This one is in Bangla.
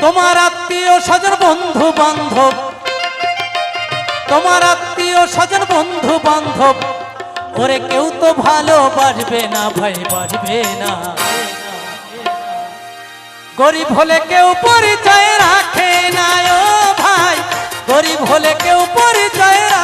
তোমার আত্মীয় স্বজন বন্ধু বান্ধব, তোমার আত্মীয় স্বজন বন্ধু বান্ধব, ওরে কেউ তো ভালোবাসবে না ভাই, বাসবে না। গরিব হলে কেউ পরিচয় রাখে না ও ভাই, গরিব হলে কেউ পরিচয় রাখে